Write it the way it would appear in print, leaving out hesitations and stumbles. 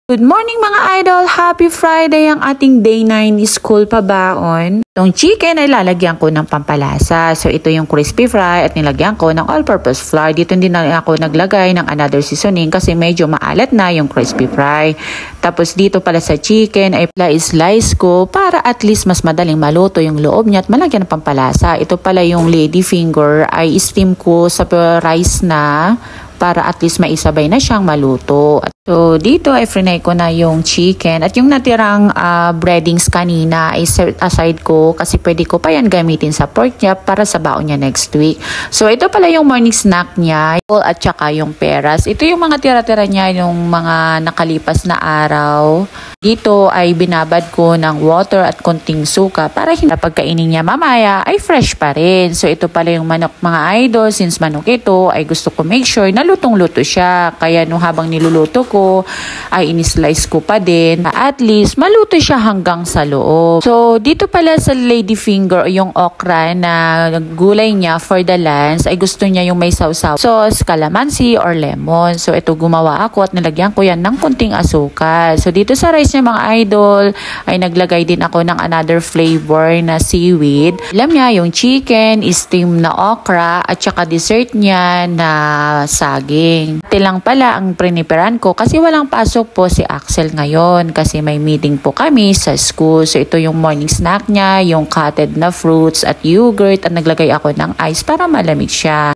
Good morning mga idol! Happy Friday ang ating day 9 school pabaon. Itong chicken ay lalagyan ko ng pampalasa. So ito yung crispy fry at nilagyan ko ng all-purpose flour. Dito din na ako naglagay ng another seasoning kasi medyo maalat na yung crispy fry. Tapos dito pala sa chicken ay slice ko para at least mas madaling maluto yung loob niya at malagyan ng pampalasa. Ito pala yung lady finger ay steam ko sa rice na para at least maisabay na siyang maluto. So, dito ay frinay ko na yung chicken at yung natirang breadings kanina ay set aside ko kasi pwede ko pa yan gamitin sa pork chop para sa baon niya next week. So, ito pala yung morning snack niya at saka yung peras. Ito yung mga tira-tira niya yung mga nakalipas na araw. Dito ay binabad ko ng water at konting suka para hindi pagkainin niya mamaya ay fresh pa rin. So, ito pala yung manok mga idol. Since manok ito ay gusto ko make sure na lutong-luto siya. Kaya nung habang niluluto ko ay inislice ko pa din. At least maluto siya hanggang sa loob. So dito pala sa lady finger yung okra na gulay niya for the lunch ay gusto niya yung may sausaw sauce, calamansi or lemon. So ito gumawa ako at nilagyan ko yan ng konting asukal. So dito sa rice niya mga idol ay naglagay din ako ng another flavor na seaweed. Alam niya yung chicken, steam na okra at saka dessert niya na saging. Ito lang pala ang priniperan ko kasi walang pasok po si Axel ngayon kasi may meeting po kami sa school. So ito yung morning snack niya, yung cutted na fruits at yogurt at naglagay ako ng ice para malamig siya.